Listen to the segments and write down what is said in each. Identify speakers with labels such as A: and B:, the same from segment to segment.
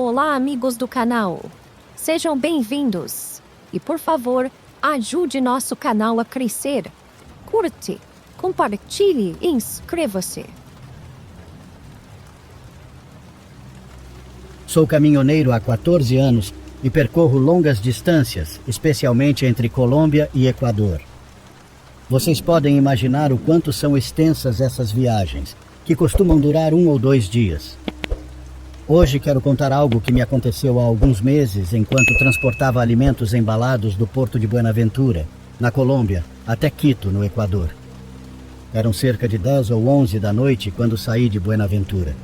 A: Olá, amigos do canal. Sejam bem-vindos. E, por favor, ajude nosso canal a crescer. Curte, compartilhe e inscreva-se.
B: Sou caminhoneiro há 14 anos e percorro longas distâncias, especialmente entre Colômbia e Equador. Vocês podem imaginar o quanto são extensas essas viagens, que costumam durar 1 ou 2 dias. Hoje quero contar algo que me aconteceu há alguns meses enquanto transportava alimentos embalados do porto de Buenaventura, na Colômbia, até Quito, no Equador. Eram cerca de 10 ou 11 da noite quando saí de Buenaventura.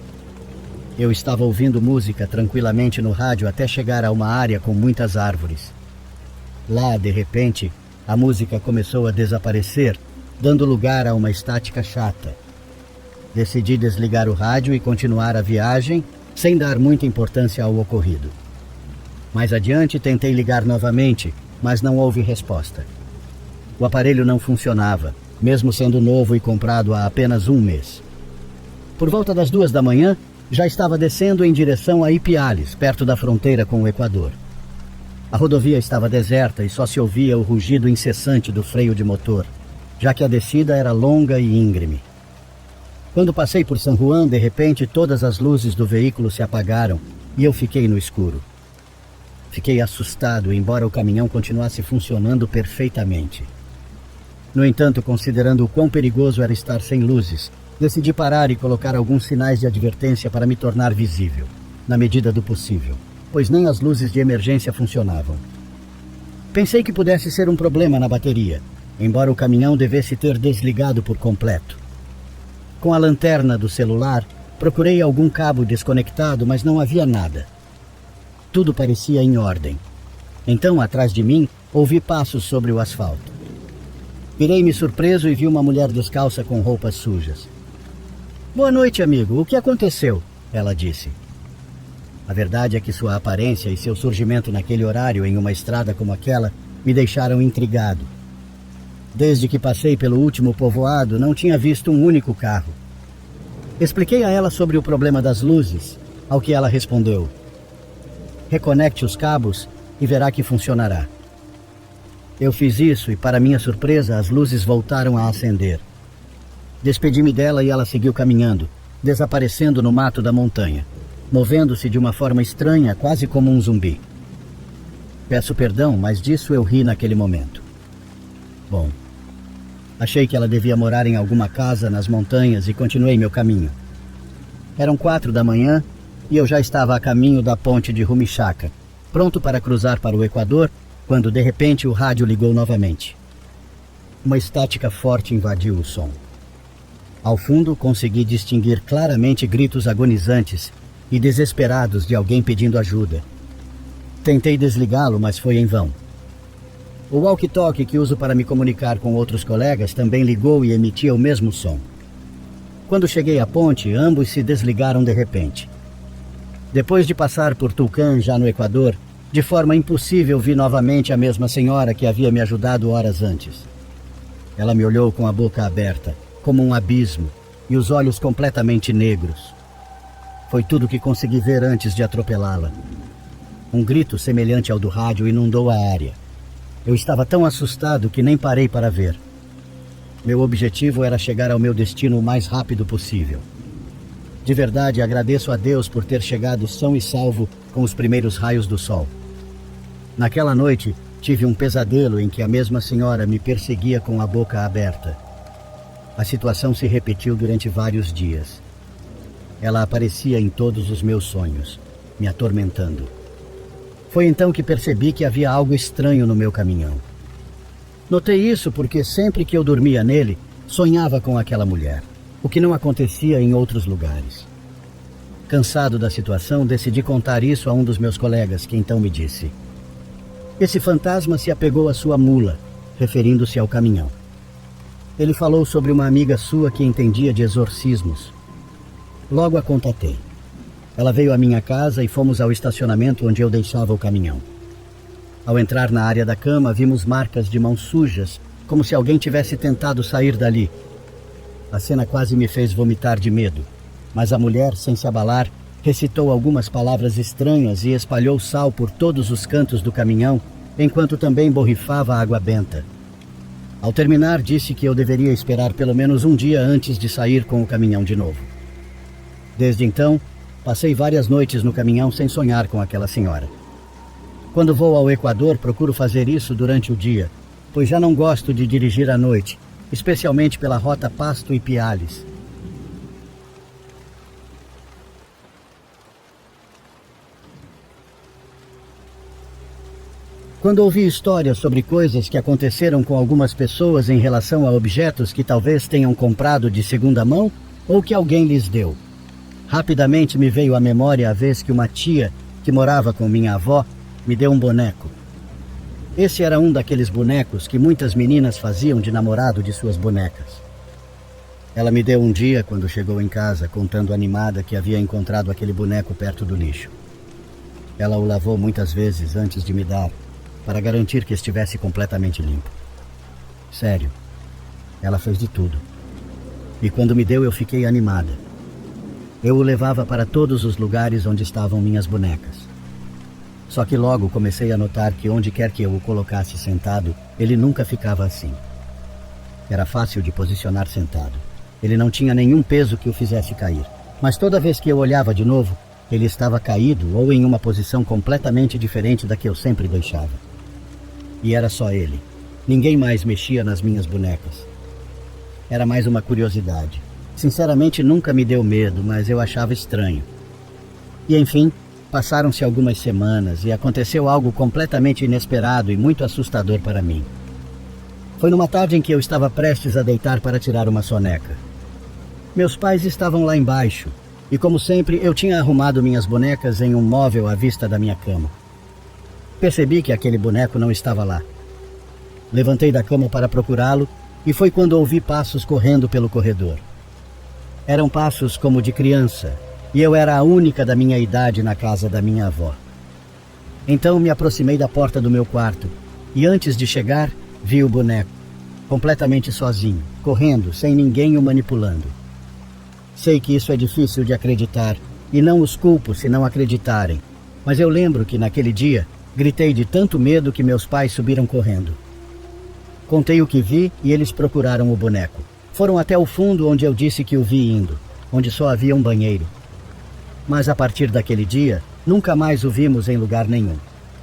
B: Eu estava ouvindo música tranquilamente no rádio até chegar a uma área com muitas árvores. Lá, de repente, a música começou a desaparecer, dando lugar a uma estática chata. Decidi desligar o rádio e continuar a viagem, sem dar muita importância ao ocorrido. Mais adiante, tentei ligar novamente, mas não houve resposta. O aparelho não funcionava, mesmo sendo novo e comprado há apenas 1 mês. Por volta das 2 da manhã, já estava descendo em direção a Ipiales, perto da fronteira com o Equador. A rodovia estava deserta e só se ouvia o rugido incessante do freio de motor, já que a descida era longa e íngreme. Quando passei por San Juan, de repente todas as luzes do veículo se apagaram e eu fiquei no escuro. Fiquei assustado, embora o caminhão continuasse funcionando perfeitamente. No entanto, considerando o quão perigoso era estar sem luzes, decidi parar e colocar alguns sinais de advertência para me tornar visível, na medida do possível, pois nem as luzes de emergência funcionavam. Pensei que pudesse ser um problema na bateria, embora o caminhão devesse ter desligado por completo. Com a lanterna do celular, procurei algum cabo desconectado, mas não havia nada. Tudo parecia em ordem. Então, atrás de mim, ouvi passos sobre o asfalto. Virei-me surpreso e vi uma mulher descalça com roupas sujas. "Boa noite, amigo. O que aconteceu?" ela disse. A verdade é que sua aparência e seu surgimento naquele horário em uma estrada como aquela me deixaram intrigado. Desde que passei pelo último povoado, não tinha visto um único carro. Expliquei a ela sobre o problema das luzes, ao que ela respondeu: "Reconecte os cabos e verá que funcionará." Eu fiz isso e, para minha surpresa, as luzes voltaram a acender. Despedi-me dela e ela seguiu caminhando, desaparecendo no mato da montanha, movendo-se de uma forma estranha, quase como um zumbi. Peço perdão, mas disso eu ri naquele momento. Bom, achei que ela devia morar em alguma casa nas montanhas e continuei meu caminho. Eram 4 da manhã e eu já estava a caminho da ponte de Rumichaca, pronto para cruzar para o Equador, quando de repente o rádio ligou novamente. Uma estática forte invadiu o som. Ao fundo consegui distinguir claramente gritos agonizantes e desesperados de alguém pedindo ajuda. Tentei desligá-lo, mas foi em vão. O walkie-talkie que uso para me comunicar com outros colegas também ligou e emitia o mesmo som. Quando cheguei à ponte, ambos se desligaram de repente. Depois de passar por Tulcán, já no Equador, de forma impossível vi novamente a mesma senhora que havia me ajudado horas antes. Ela me olhou com a boca aberta, como um abismo, e os olhos completamente negros. Foi tudo que consegui ver antes de atropelá-la. Um grito semelhante ao do rádio inundou a área. Eu estava tão assustado que nem parei para ver. Meu objetivo era chegar ao meu destino o mais rápido possível. De verdade, agradeço a Deus por ter chegado são e salvo com os primeiros raios do sol. Naquela noite, tive um pesadelo em que a mesma senhora me perseguia com a boca aberta. A situação se repetiu durante vários dias. Ela aparecia em todos os meus sonhos, me atormentando. Foi então que percebi que havia algo estranho no meu caminhão. Notei isso porque sempre que eu dormia nele, sonhava com aquela mulher, o que não acontecia em outros lugares. Cansado da situação, decidi contar isso a um dos meus colegas, que então me disse: "Esse fantasma se apegou à sua mula", referindo-se ao caminhão. Ele falou sobre uma amiga sua que entendia de exorcismos. Logo a contatei. Ela veio à minha casa e fomos ao estacionamento onde eu deixava o caminhão. Ao entrar na área da cama, vimos marcas de mãos sujas, como se alguém tivesse tentado sair dali. A cena quase me fez vomitar de medo, mas a mulher, sem se abalar, Recitou algumas palavras estranhas e espalhou sal por todos os cantos do caminhão, enquanto também borrifava água benta. Ao terminar, disse que eu deveria esperar pelo menos um dia antes de sair com o caminhão de novo. Desde então, passei várias noites no caminhão sem sonhar com aquela senhora. Quando vou ao Equador, procuro fazer isso durante o dia, pois já não gosto de dirigir à noite, especialmente pela rota Pasto e Piales. Quando ouvi histórias sobre coisas que aconteceram com algumas pessoas em relação a objetos que talvez tenham comprado de segunda mão ou que alguém lhes deu, rapidamente me veio à memória a vez que uma tia, que morava com minha avó, me deu um boneco. Esse era um daqueles bonecos que muitas meninas faziam de namorado de suas bonecas. Ela me deu um dia quando chegou em casa, contando animada que havia encontrado aquele boneco perto do lixo. Ela o lavou muitas vezes antes de me dar, para garantir que estivesse completamente limpo. Sério, ela fez de tudo. E quando me deu, eu fiquei animada. Eu o levava para todos os lugares onde estavam minhas bonecas. Só que logo comecei a notar que onde quer que eu o colocasse sentado, ele nunca ficava assim. Era fácil de posicionar sentado. Ele não tinha nenhum peso que o fizesse cair. Mas toda vez que eu olhava de novo, ele estava caído ou em uma posição completamente diferente da que eu sempre deixava. E era só ele. Ninguém mais mexia nas minhas bonecas. Era mais uma curiosidade. Sinceramente, nunca me deu medo, mas eu achava estranho. E enfim, passaram-se algumas semanas e aconteceu algo completamente inesperado e muito assustador para mim. Foi numa tarde em que eu estava prestes a deitar para tirar uma soneca. Meus pais estavam lá embaixo e, como sempre, eu tinha arrumado minhas bonecas em um móvel à vista da minha cama. Percebi que aquele boneco não estava lá. Levantei da cama para procurá-lo e foi quando ouvi passos correndo pelo corredor. Eram passos como de criança, e eu era a única da minha idade na casa da minha avó. Então me aproximei da porta do meu quarto, e antes de chegar, vi o boneco, completamente sozinho, correndo, sem ninguém o manipulando. Sei que isso é difícil de acreditar, e não os culpo se não acreditarem, mas eu lembro que naquele dia, gritei de tanto medo que meus pais subiram correndo. Contei o que vi e eles procuraram o boneco. Foram até o fundo onde eu disse que o vi indo, onde só havia um banheiro. Mas a partir daquele dia, nunca mais o vimos em lugar nenhum.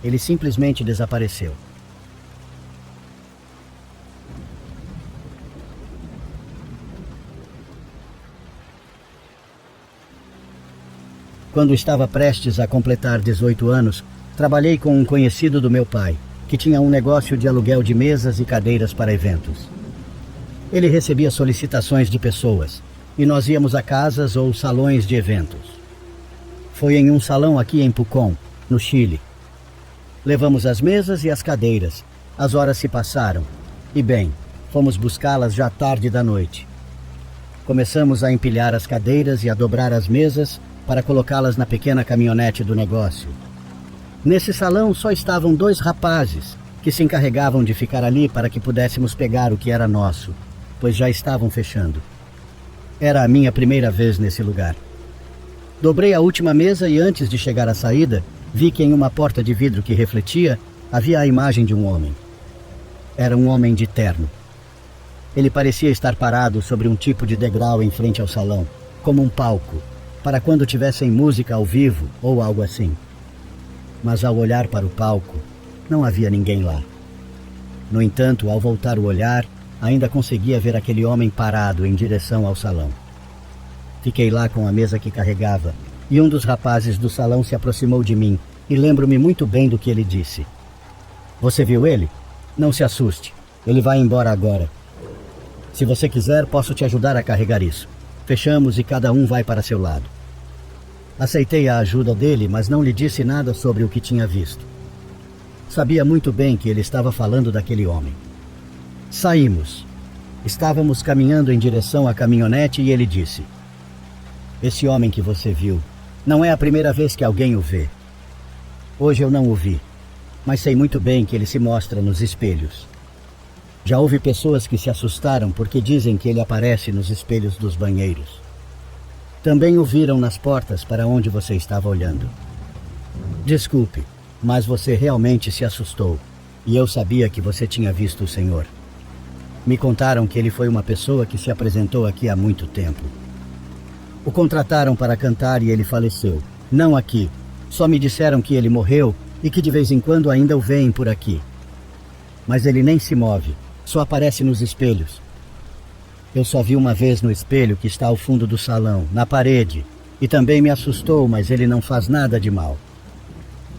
B: Ele simplesmente desapareceu. Quando estava prestes a completar 18 anos, trabalhei com um conhecido do meu pai, que tinha um negócio de aluguel de mesas e cadeiras para eventos. Ele recebia solicitações de pessoas, e nós íamos a casas ou salões de eventos. Foi em um salão aqui em Pucón, no Chile. Levamos as mesas e as cadeiras. As horas se passaram, e bem, fomos buscá-las já tarde da noite. Começamos a empilhar as cadeiras e a dobrar as mesas para colocá-las na pequena caminhonete do negócio. Nesse salão só estavam 2 rapazes, que se encarregavam de ficar ali para que pudéssemos pegar o que era nosso, pois já estavam fechando. Era a minha primeira vez nesse lugar. Dobrei a última mesa e antes de chegar à saída, vi que em uma porta de vidro que refletia, havia a imagem de um homem. Era um homem de terno. Ele parecia estar parado sobre um tipo de degrau em frente ao salão, como um palco, para quando tivessem música ao vivo ou algo assim. Mas ao olhar para o palco, não havia ninguém lá. No entanto, ao voltar o olhar, ainda conseguia ver aquele homem parado em direção ao salão. Fiquei lá com a mesa que carregava, e um dos rapazes do salão se aproximou de mim, e lembro-me muito bem do que ele disse. Você viu ele? Não se assuste, ele vai embora agora. Se você quiser, posso te ajudar a carregar isso. Fechamos e cada um vai para seu lado. Aceitei a ajuda dele, mas não lhe disse nada sobre o que tinha visto. Sabia muito bem que ele estava falando daquele homem. Saímos. Estávamos caminhando em direção à caminhonete e ele disse: esse homem que você viu, não é a primeira vez que alguém o vê. Hoje eu não o vi, mas sei muito bem que ele se mostra nos espelhos. Já houve pessoas que se assustaram porque dizem que ele aparece nos espelhos dos banheiros. Também o viram nas portas para onde você estava olhando. Desculpe, mas você realmente se assustou, e eu sabia que você tinha visto o Senhor. Me contaram que ele foi uma pessoa que se apresentou aqui há muito tempo. O contrataram para cantar e ele faleceu. Não aqui. Só me disseram que ele morreu e que de vez em quando ainda o veem por aqui. Mas ele nem se move, só aparece nos espelhos. Eu só vi uma vez no espelho que está ao fundo do salão, na parede, e também me assustou, mas ele não faz nada de mal.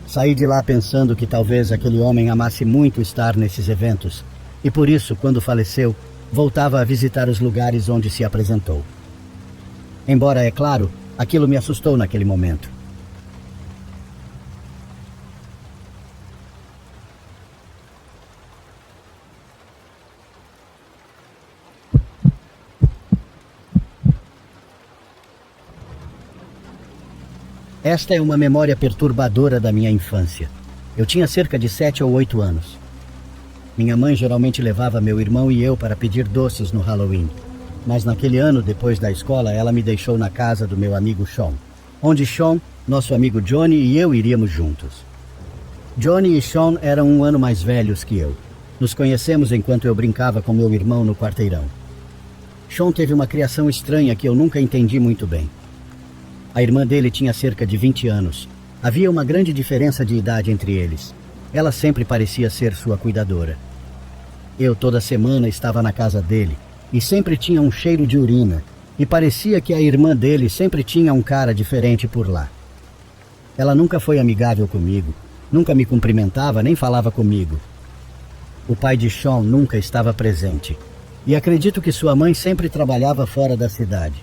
B: Saí de lá pensando que talvez aquele homem amasse muito estar nesses eventos, e por isso, quando faleceu, voltava a visitar os lugares onde se apresentou. Embora, é claro, aquilo me assustou naquele momento. Esta é uma memória perturbadora da minha infância. Eu tinha cerca de 7 ou 8 anos. Minha mãe geralmente levava meu irmão e eu para pedir doces no Halloween. Mas naquele ano, depois da escola, ela me deixou na casa do meu amigo Sean, onde Sean, nosso amigo Johnny e eu iríamos juntos. Johnny e Sean eram um ano mais velhos que eu. Nos conhecemos enquanto eu brincava com meu irmão no quarteirão. Sean teve uma criação estranha que eu nunca entendi muito bem. A irmã dele tinha cerca de 20 anos. Havia uma grande diferença de idade entre eles. Ela sempre parecia ser sua cuidadora. Eu toda semana estava na casa dele e sempre tinha um cheiro de urina, e parecia que a irmã dele sempre tinha um cara diferente por lá. Ela nunca foi amigável comigo, nunca me cumprimentava nem falava comigo. O pai de Sean nunca estava presente, e acredito que sua mãe sempre trabalhava fora da cidade.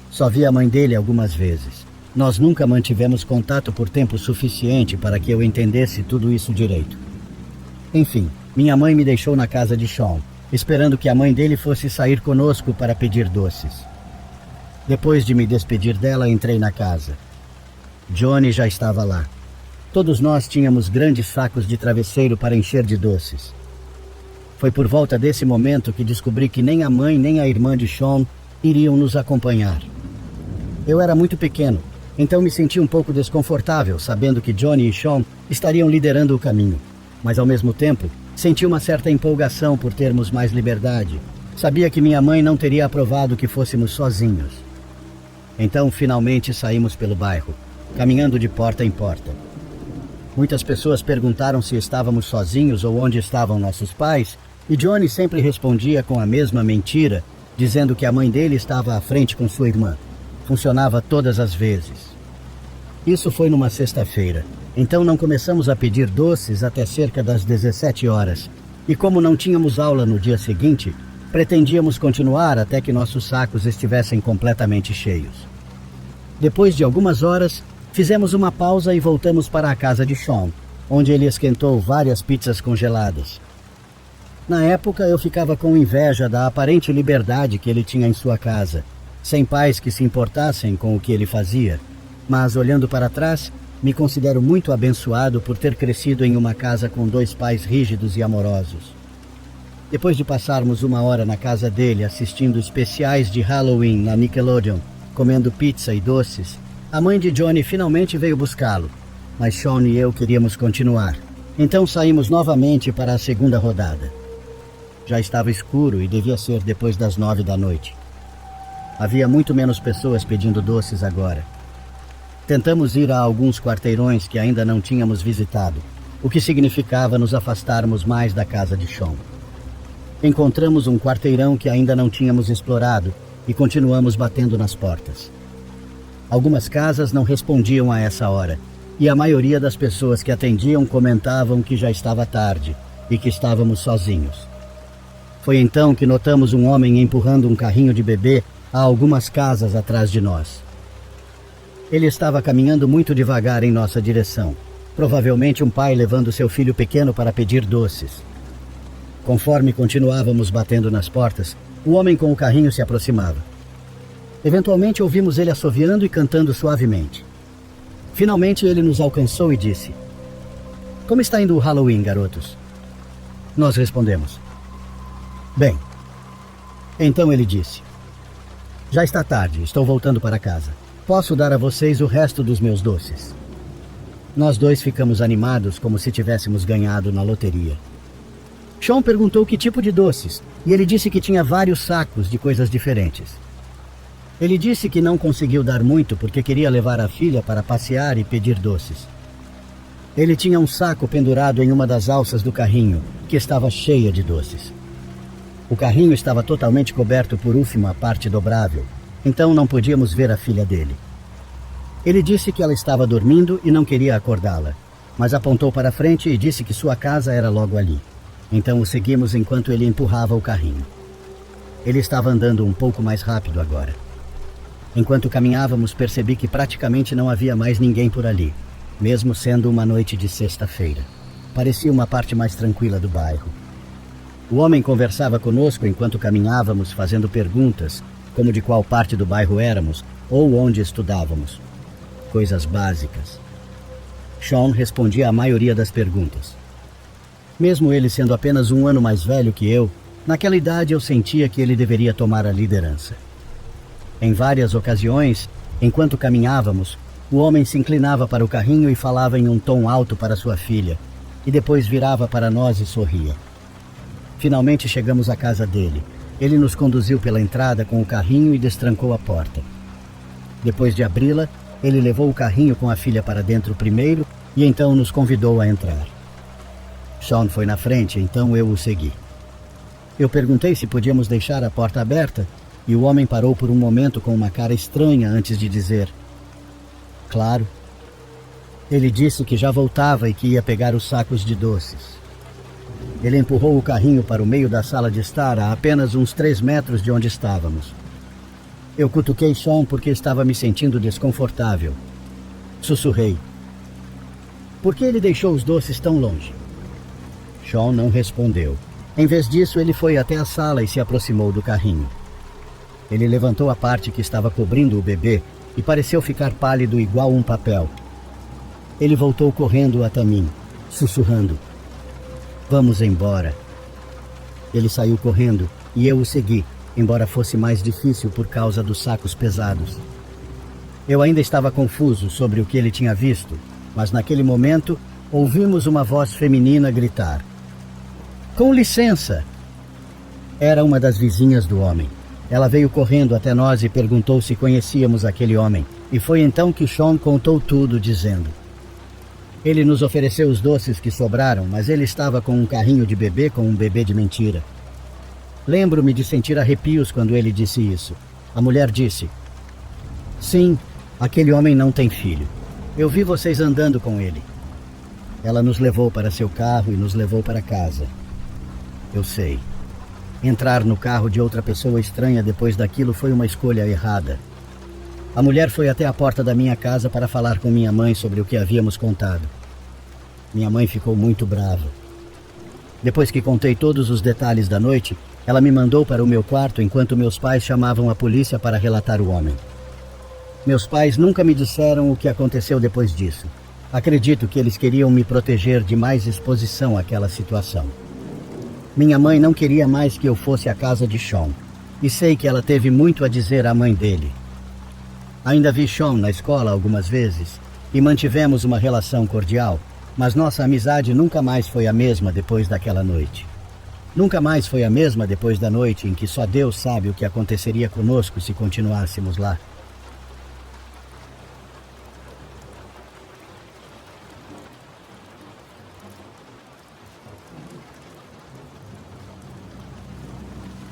B: Só vi a mãe dele algumas vezes. Nós nunca mantivemos contato por tempo suficiente para que eu entendesse tudo isso direito. Enfim, minha mãe me deixou na casa de Sean, esperando que a mãe dele fosse sair conosco para pedir doces. Depois de me despedir dela, entrei na casa. Johnny já estava lá. Todos nós tínhamos grandes sacos de travesseiro para encher de doces. Foi por volta desse momento que descobri que nem a mãe nem a irmã de Sean iriam nos acompanhar. Eu era muito pequeno, então me senti um pouco desconfortável, sabendo que Johnny e Sean estariam liderando o caminho. Mas ao mesmo tempo, senti uma certa empolgação por termos mais liberdade. Sabia que minha mãe não teria aprovado que fôssemos sozinhos. Então, finalmente saímos pelo bairro, caminhando de porta em porta. Muitas pessoas perguntaram se estávamos sozinhos ou onde estavam nossos pais, e Johnny sempre respondia com a mesma mentira, dizendo que a mãe dele estava à frente com sua irmã. Funcionava todas as vezes. Isso foi numa sexta-feira, então não começamos a pedir doces até cerca das 17 horas. E como não tínhamos aula no dia seguinte, pretendíamos continuar até que nossos sacos estivessem completamente cheios. Depois de algumas horas, fizemos uma pausa e voltamos para a casa de Sean, onde ele esquentou várias pizzas congeladas. Na época, eu ficava com inveja da aparente liberdade que ele tinha em sua casa, sem pais que se importassem com o que ele fazia, mas olhando para trás, me considero muito abençoado por ter crescido em uma casa com 2 pais rígidos e amorosos. Depois de passarmos uma hora na casa dele assistindo especiais de Halloween na Nickelodeon, comendo pizza e doces, a mãe de Johnny finalmente veio buscá-lo, mas Sean e eu queríamos continuar. Então saímos novamente para a segunda rodada. Já estava escuro e devia ser depois das 9 da noite. Havia muito menos pessoas pedindo doces agora. Tentamos ir a alguns quarteirões que ainda não tínhamos visitado, o que significava nos afastarmos mais da casa de Sean. Encontramos um quarteirão que ainda não tínhamos explorado e continuamos batendo nas portas. Algumas casas não respondiam a essa hora, e a maioria das pessoas que atendiam comentavam que já estava tarde e que estávamos sozinhos. Foi então que notamos um homem empurrando um carrinho de bebê a algumas casas atrás de nós. Ele estava caminhando muito devagar em nossa direção, provavelmente um pai levando seu filho pequeno para pedir doces. Conforme continuávamos batendo nas portas, o homem com o carrinho se aproximava. Eventualmente ouvimos ele assoviando e cantando suavemente. Finalmente ele nos alcançou e disse: "Como está indo o Halloween, garotos?" Nós respondemos: "Bem." Então ele disse: Já está tarde, estou voltando para casa. Posso dar a vocês o resto dos meus doces. Nós dois ficamos animados como se tivéssemos ganhado na loteria. Sean perguntou que tipo de doces, e ele disse que tinha vários sacos de coisas diferentes. Ele disse que não conseguiu dar muito porque queria levar a filha para passear e pedir doces. Ele tinha um saco pendurado em uma das alças do carrinho, que estava cheia de doces. O carrinho estava totalmente coberto por uma parte dobrável, então não podíamos ver a filha dele. Ele disse que ela estava dormindo e não queria acordá-la, mas apontou para frente e disse que sua casa era logo ali. Então o seguimos enquanto ele empurrava o carrinho. Ele estava andando um pouco mais rápido agora. Enquanto caminhávamos, percebi que praticamente não havia mais ninguém por ali, mesmo sendo uma noite de sexta-feira. Parecia uma parte mais tranquila do bairro. O homem conversava conosco enquanto caminhávamos, fazendo perguntas, como de qual parte do bairro éramos ou onde estudávamos. Coisas básicas. Sean respondia a maioria das perguntas. Mesmo ele sendo apenas um ano mais velho que eu, naquela idade eu sentia que ele deveria tomar a liderança. Em várias ocasiões, enquanto caminhávamos, o homem se inclinava para o carrinho e falava em um tom alto para sua filha, e depois virava para nós e sorria. Finalmente chegamos à casa dele. Ele nos conduziu pela entrada com o carrinho e destrancou a porta. Depois de abri-la, ele levou o carrinho com a filha para dentro primeiro e então nos convidou a entrar. Sean foi na frente, então eu o segui. Eu perguntei se podíamos deixar a porta aberta e o homem parou por um momento com uma cara estranha antes de dizer: "Claro." Ele disse que já voltava e que ia pegar os sacos de doces. Ele empurrou o carrinho para o meio da sala de estar a apenas uns 3 metros de onde estávamos. Eu cutuquei Sean porque estava me sentindo desconfortável. Sussurrei: "Por que ele deixou os doces tão longe?" Sean não respondeu. Em vez disso, ele foi até a sala e se aproximou do carrinho. Ele levantou a parte que estava cobrindo o bebê e pareceu ficar pálido igual um papel. Ele voltou correndo até mim, sussurrando: "Vamos embora." Ele saiu correndo e eu o segui, embora fosse mais difícil por causa dos sacos pesados. Eu ainda estava confuso sobre o que ele tinha visto, mas naquele momento ouvimos uma voz feminina gritar: "Com licença!" Era uma das vizinhas do homem. Ela veio correndo até nós e perguntou se conhecíamos aquele homem, e foi então que Sean contou tudo, dizendo: "Ele nos ofereceu os doces que sobraram, mas ele estava com um carrinho de bebê com um bebê de mentira." Lembro-me de sentir arrepios quando ele disse isso. A mulher disse: "Sim, aquele homem não tem filho. Eu vi vocês andando com ele." Ela nos levou para seu carro e nos levou para casa. Eu sei. Entrar no carro de outra pessoa estranha depois daquilo foi uma escolha errada. A mulher foi até a porta da minha casa para falar com minha mãe sobre o que havíamos contado. Minha mãe ficou muito brava. Depois que contei todos os detalhes da noite, ela me mandou para o meu quarto enquanto meus pais chamavam a polícia para relatar o homem. Meus pais nunca me disseram o que aconteceu depois disso. Acredito que eles queriam me proteger de mais exposição àquela situação. Minha mãe não queria mais que eu fosse à casa de Sean, e sei que ela teve muito a dizer à mãe dele. Ainda vi Sean na escola algumas vezes, e mantivemos uma relação cordial, mas nossa amizade nunca mais foi a mesma depois daquela noite. Nunca mais foi a mesma depois da noite em que só Deus sabe o que aconteceria conosco se continuássemos lá.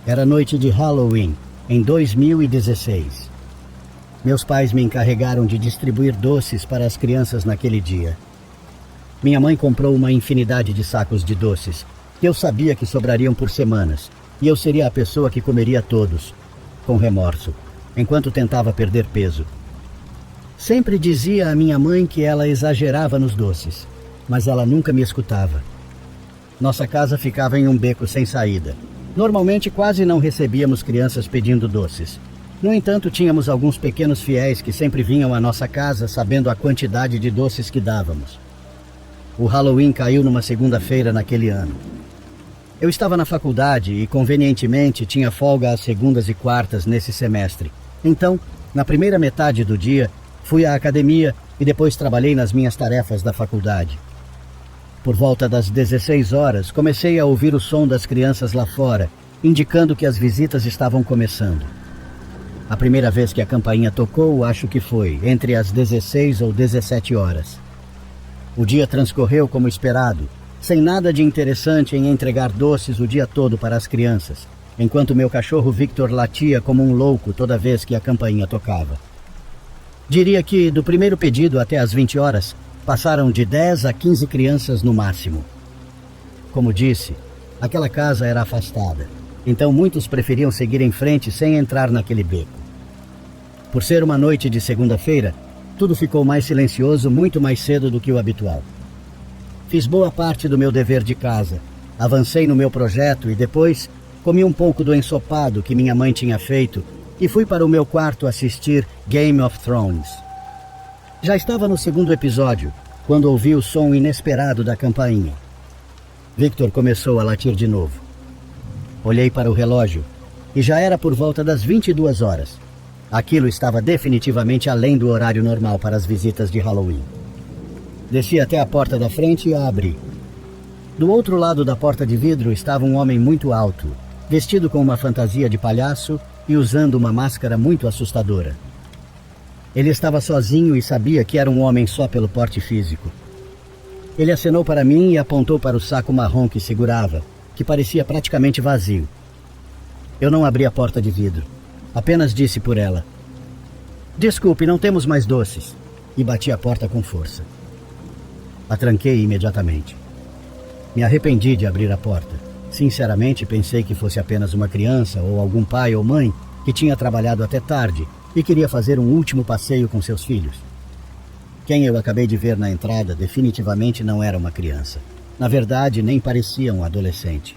B: Era noite de Halloween, em 2016. Meus pais me encarregaram de distribuir doces para as crianças naquele dia. Minha mãe comprou uma infinidade de sacos de doces, que eu sabia que sobrariam por semanas, e eu seria a pessoa que comeria todos, com remorso, enquanto tentava perder peso. Sempre dizia à minha mãe que ela exagerava nos doces, mas ela nunca me escutava. Nossa casa ficava em um beco sem saída. Normalmente quase não recebíamos crianças pedindo doces. No entanto, tínhamos alguns pequenos fiéis que sempre vinham à nossa casa sabendo a quantidade de doces que dávamos. O Halloween caiu numa segunda-feira naquele ano. Eu estava na faculdade e, convenientemente, tinha folga às segundas e quartas nesse semestre, Então, na primeira metade do dia, fui à academia e depois trabalhei nas minhas tarefas da faculdade. Por volta das 16 horas, comecei a ouvir o som das crianças lá fora, indicando que as visitas estavam começando. A primeira vez que a campainha tocou, acho que foi entre as 16 ou 17 horas. O dia transcorreu como esperado, sem nada de interessante em entregar doces o dia todo para as crianças, enquanto meu cachorro Victor latia como um louco toda vez que a campainha tocava. Diria que, do primeiro pedido até as 20 horas, passaram de 10 a 15 crianças no máximo. Como disse, aquela casa era afastada, então muitos preferiam seguir em frente sem entrar naquele beco. Por ser uma noite de segunda-feira, tudo ficou mais silencioso muito mais cedo do que o habitual. Fiz boa parte do meu dever de casa, avancei no meu projeto e depois comi um pouco do ensopado que minha mãe tinha feito e fui para o meu quarto assistir Game of Thrones. Já estava no segundo episódio, quando ouvi o som inesperado da campainha. Victor começou a latir de novo. Olhei para o relógio e já era por volta das 22 horas. Aquilo estava definitivamente além do horário normal para as visitas de Halloween. Desci até a porta da frente e a abri. Do outro lado da porta de vidro estava um homem muito alto, vestido com uma fantasia de palhaço e usando uma máscara muito assustadora. Ele estava sozinho e sabia que era um homem só pelo porte físico. Ele acenou para mim e apontou para o saco marrom que segurava, que parecia praticamente vazio. Eu não abri a porta de vidro. Apenas disse por ela: "Desculpe, não temos mais doces", e bati a porta com força. A tranquei imediatamente. Me arrependi de abrir a porta. Sinceramente, pensei que fosse apenas uma criança ou algum pai ou mãe que tinha trabalhado até tarde e queria fazer um último passeio com seus filhos. Quem eu acabei de ver na entrada definitivamente não era uma criança. Na verdade, nem parecia um adolescente.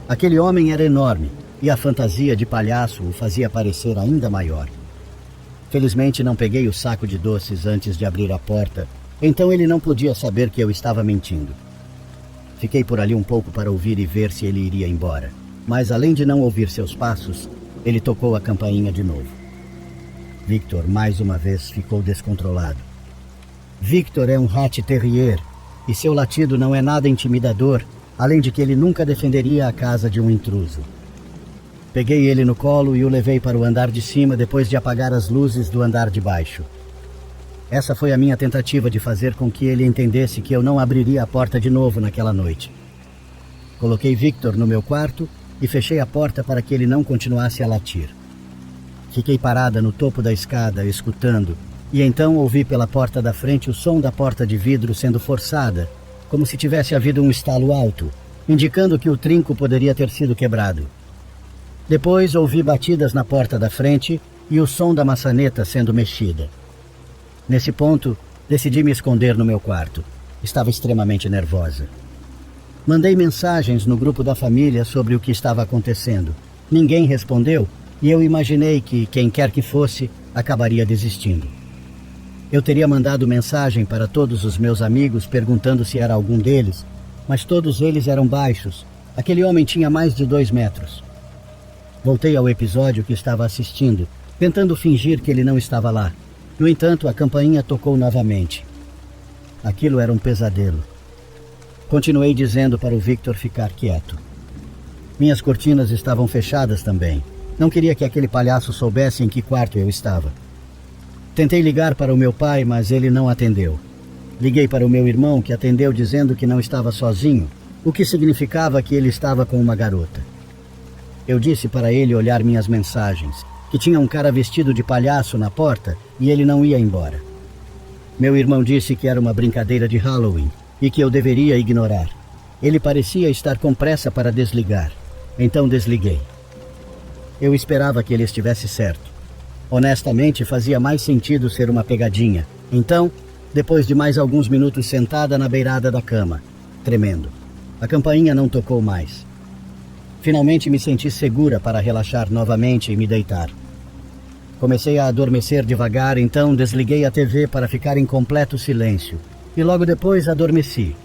B: Aquele homem era enorme e a fantasia de palhaço o fazia parecer ainda maior. Felizmente não peguei o saco de doces antes de abrir a porta, então ele não podia saber que eu estava mentindo. Fiquei por ali um pouco para ouvir e ver se ele iria embora, mas além de não ouvir seus passos, ele tocou a campainha de novo. Victor mais uma vez ficou descontrolado. Victor é um Rat Terrier e seu latido não é nada intimidador, além de que ele nunca defenderia a casa de um intruso. Peguei ele no colo e o levei para o andar de cima depois de apagar as luzes do andar de baixo. Essa foi a minha tentativa de fazer com que ele entendesse que eu não abriria a porta de novo naquela noite. Coloquei Victor no meu quarto e fechei a porta para que ele não continuasse a latir. Fiquei parada no topo da escada, escutando, e então ouvi pela porta da frente o som da porta de vidro sendo forçada, como se tivesse havido um estalo alto, indicando que o trinco poderia ter sido quebrado. Depois ouvi batidas na porta da frente e o som da maçaneta sendo mexida. Nesse ponto, decidi me esconder no meu quarto. Estava extremamente nervosa. Mandei mensagens no grupo da família sobre o que estava acontecendo. Ninguém respondeu e eu imaginei que, quem quer que fosse, acabaria desistindo. Eu teria mandado mensagem para todos os meus amigos perguntando se era algum deles, mas todos eles eram baixos. Aquele homem tinha mais de 2 metros. Voltei ao episódio que estava assistindo, tentando fingir que ele não estava lá. No entanto, a campainha tocou novamente. Aquilo era um pesadelo. Continuei dizendo para o Victor ficar quieto. Minhas cortinas estavam fechadas também. Não queria que aquele palhaço soubesse em que quarto eu estava. Tentei ligar para o meu pai, mas ele não atendeu. Liguei para o meu irmão, que atendeu dizendo que não estava sozinho, o que significava que ele estava com uma garota. Eu disse para ele olhar minhas mensagens, que tinha um cara vestido de palhaço na porta e ele não ia embora. Meu irmão disse que era uma brincadeira de Halloween e que eu deveria ignorar. Ele parecia estar com pressa para desligar, então desliguei. Eu esperava que ele estivesse certo. Honestamente, fazia mais sentido ser uma pegadinha. Então, depois de mais alguns minutos sentada na beirada da cama, tremendo, a campainha não tocou mais. Finalmente me senti segura para relaxar novamente e me deitar. Comecei a adormecer devagar, então desliguei a TV para ficar em completo silêncio. E logo depois adormeci.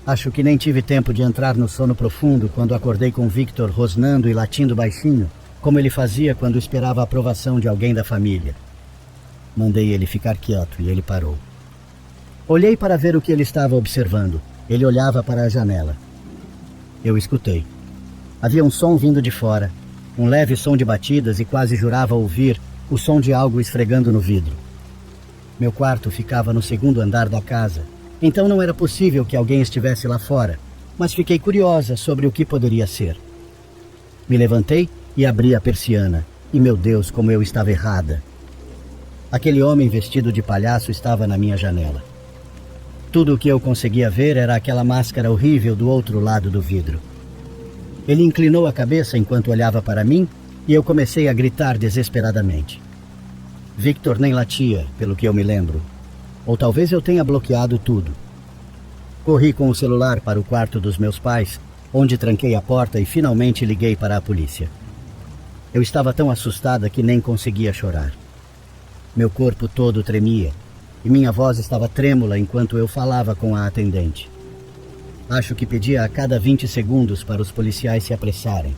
B: Acho que nem tive tempo de entrar no sono profundo quando acordei com Victor rosnando e latindo baixinho, como ele fazia quando esperava a aprovação de alguém da família. Mandei ele ficar quieto e ele parou. Olhei para ver o que ele estava observando. Ele olhava para a janela. Eu escutei. Havia um som vindo de fora, um leve som de batidas e quase jurava ouvir o som de algo esfregando no vidro. Meu quarto ficava no segundo andar da casa, então não era possível que alguém estivesse lá fora, mas fiquei curiosa sobre o que poderia ser. Me levantei e abri a persiana, e meu Deus, como eu estava errada. Aquele homem vestido de palhaço estava na minha janela. Tudo o que eu conseguia ver era aquela máscara horrível do outro lado do vidro. Ele inclinou a cabeça enquanto olhava para mim e eu comecei a gritar desesperadamente. Victor nem latia, pelo que eu me lembro. Ou talvez eu tenha bloqueado tudo. Corri com o celular para o quarto dos meus pais, onde tranquei a porta e finalmente liguei para a polícia. Eu estava tão assustada que nem conseguia chorar. Meu corpo todo tremia e minha voz estava trêmula enquanto eu falava com a atendente. Acho que pedia a cada 20 segundos para os policiais se apressarem.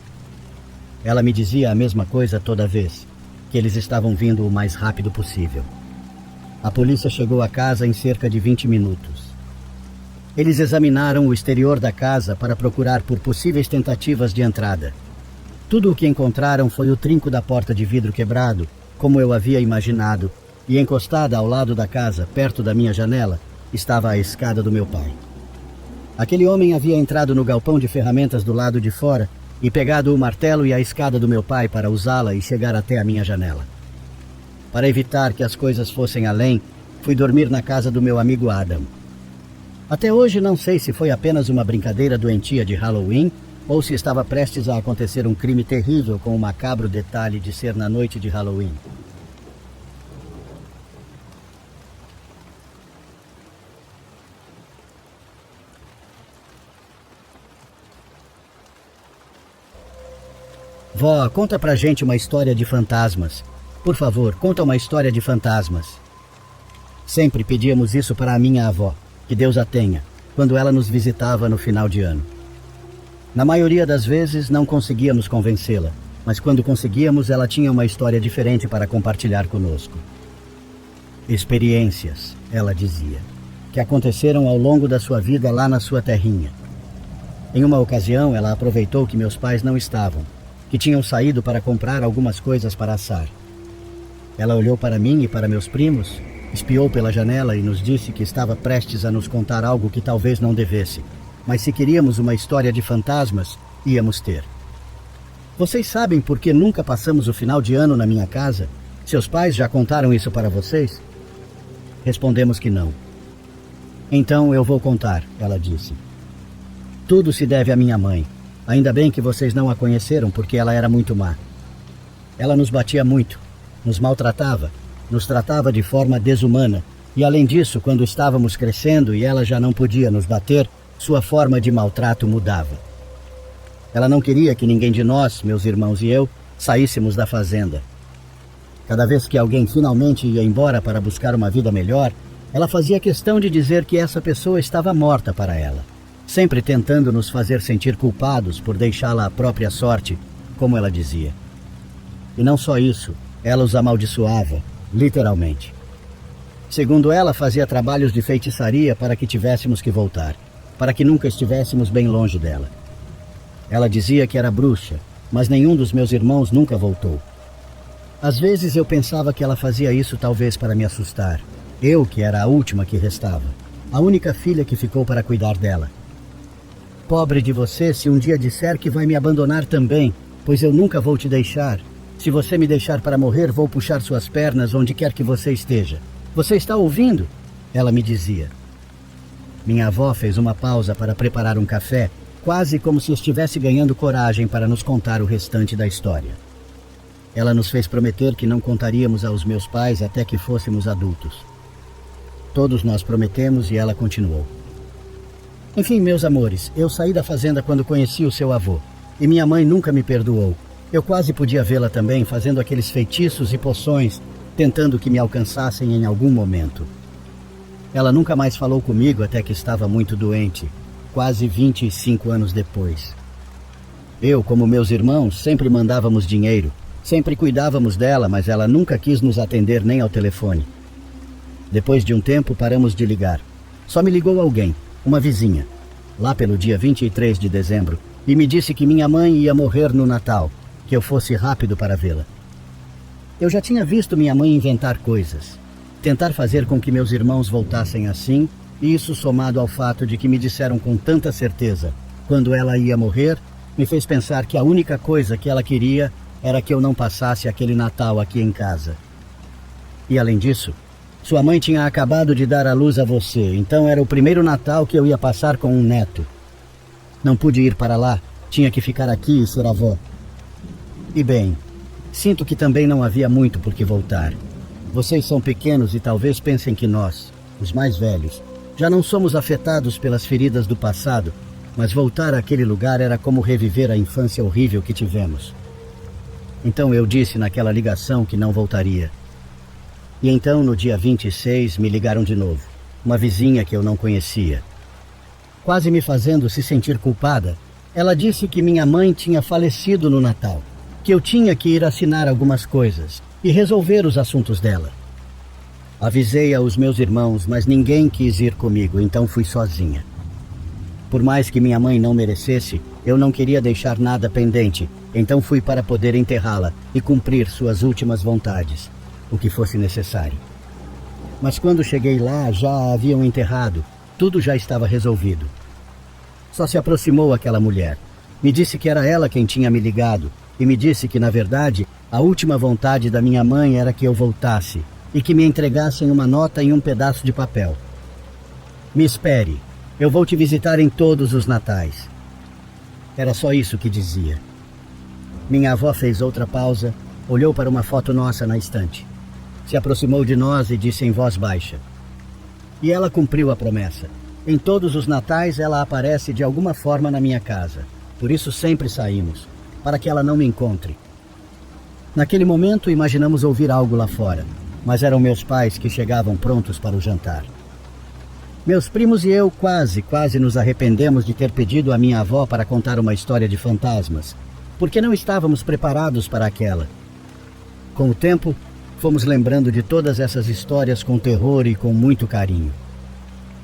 B: Ela me dizia a mesma coisa toda vez, que eles estavam vindo o mais rápido possível. A polícia chegou à casa em cerca de 20 minutos. Eles examinaram o exterior da casa para procurar por possíveis tentativas de entrada. Tudo o que encontraram foi o trinco da porta de vidro quebrado, como eu havia imaginado, e encostada ao lado da casa, perto da minha janela, estava a escada do meu pai. Aquele homem havia entrado no galpão de ferramentas do lado de fora e pegado o martelo e a escada do meu pai para usá-la e chegar até a minha janela. Para evitar que as coisas fossem além, fui dormir na casa do meu amigo Adam. Até hoje não sei se foi apenas uma brincadeira doentia de Halloween ou se estava prestes a acontecer um crime terrível com o macabro detalhe de ser na noite de Halloween. Vó, conta pra gente uma história de fantasmas. Por favor, conta uma história de fantasmas. Sempre pedíamos isso para a minha avó, que Deus a tenha, quando ela nos visitava no final de ano. Na maioria das vezes não conseguíamos convencê-la, mas quando conseguíamos ela tinha uma história diferente para compartilhar conosco. Experiências, ela dizia, que aconteceram ao longo da sua vida lá na sua terrinha. Em uma ocasião ela aproveitou que meus pais não estavam, que tinham saído para comprar algumas coisas para assar. Ela olhou para mim e para meus primos, espiou pela janela e nos disse que estava prestes a nos contar algo que talvez não devesse, mas se queríamos uma história de fantasmas, íamos ter. Vocês sabem por que nunca passamos o final de ano na minha casa? Seus pais já contaram isso para vocês? Respondemos que não. Então eu vou contar, ela disse. Tudo se deve à minha mãe. Ainda bem que vocês não a conheceram, porque ela era muito má. Ela nos batia muito, nos maltratava, nos tratava de forma desumana, e além disso, quando estávamos crescendo e ela já não podia nos bater, sua forma de maltrato mudava. Ela não queria que ninguém de nós, meus irmãos e eu, saíssemos da fazenda. Cada vez que alguém finalmente ia embora para buscar uma vida melhor, ela fazia questão de dizer que essa pessoa estava morta para ela, sempre tentando nos fazer sentir culpados por deixá-la à própria sorte, como ela dizia. E não só isso, ela os amaldiçoava, literalmente. Segundo ela, fazia trabalhos de feitiçaria para que tivéssemos que voltar, para que nunca estivéssemos bem longe dela. Ela dizia que era bruxa, mas nenhum dos meus irmãos nunca voltou. Às vezes eu pensava que ela fazia isso talvez para me assustar, eu que era a última que restava, a única filha que ficou para cuidar dela. Pobre de você se um dia disser que vai me abandonar também, pois eu nunca vou te deixar. Se você me deixar para morrer, vou puxar suas pernas onde quer que você esteja. Você está ouvindo? Ela me dizia. Minha avó fez uma pausa para preparar um café, quase como se estivesse ganhando coragem para nos contar o restante da história. Ela nos fez prometer que não contaríamos aos meus pais até que fôssemos adultos. Todos nós prometemos e ela continuou. Enfim, meus amores, eu saí da fazenda quando conheci o seu avô, e minha mãe nunca me perdoou. Eu quase podia vê-la também fazendo aqueles feitiços e poções, tentando que me alcançassem em algum momento. Ela nunca mais falou comigo até que estava muito doente, quase 25 anos depois. Eu, como meus irmãos, sempre mandávamos dinheiro, sempre cuidávamos dela, mas ela nunca quis nos atender nem ao telefone. Depois de um tempo, paramos de ligar. Só me ligou alguém, uma vizinha, lá pelo dia 23 de dezembro, e me disse que minha mãe ia morrer no Natal, que eu fosse rápido para vê-la. Eu já tinha visto minha mãe inventar coisas, tentar fazer com que meus irmãos voltassem assim, e isso somado ao fato de que me disseram com tanta certeza quando ela ia morrer, me fez pensar que a única coisa que ela queria era que eu não passasse aquele Natal aqui em casa. E além disso, sua mãe tinha acabado de dar à luz a você, então era o primeiro Natal que eu ia passar com um neto. Não pude ir para lá, tinha que ficar aqui e ser avó. E bem, sinto que também não havia muito por que voltar. Vocês são pequenos e talvez pensem que nós, os mais velhos, já não somos afetados pelas feridas do passado, mas voltar àquele lugar era como reviver a infância horrível que tivemos. Então eu disse naquela ligação que não voltaria. E então, no dia 26, me ligaram de novo. Uma vizinha que eu não conhecia. Quase me fazendo se sentir culpada, ela disse que minha mãe tinha falecido no Natal, que eu tinha que ir assinar algumas coisas e resolver os assuntos dela. Avisei aos meus irmãos, mas ninguém quis ir comigo, então fui sozinha. Por mais que minha mãe não merecesse, eu não queria deixar nada pendente, então fui para poder enterrá-la e cumprir suas últimas vontades, o que fosse necessário. Mas quando cheguei lá, já a haviam enterrado, tudo já estava resolvido. Só se aproximou aquela mulher. Me disse que era ela quem tinha me ligado e me disse que, na verdade, a última vontade da minha mãe era que eu voltasse e que me entregassem uma nota e um pedaço de papel. Me espere, eu vou te visitar em todos os natais. Era só isso que dizia. Minha avó fez outra pausa, olhou para uma foto nossa na estante. Se aproximou de nós e disse em voz baixa. E ela cumpriu a promessa. Em todos os natais ela aparece de alguma forma na minha casa. Por isso sempre saímos, para que ela não me encontre. Naquele momento imaginamos ouvir algo lá fora, mas eram meus pais que chegavam prontos para o jantar. Meus primos e eu quase nos arrependemos de ter pedido à minha avó para contar uma história de fantasmas, porque não estávamos preparados para aquela. Com o tempo, fomos lembrando de todas essas histórias com terror e com muito carinho.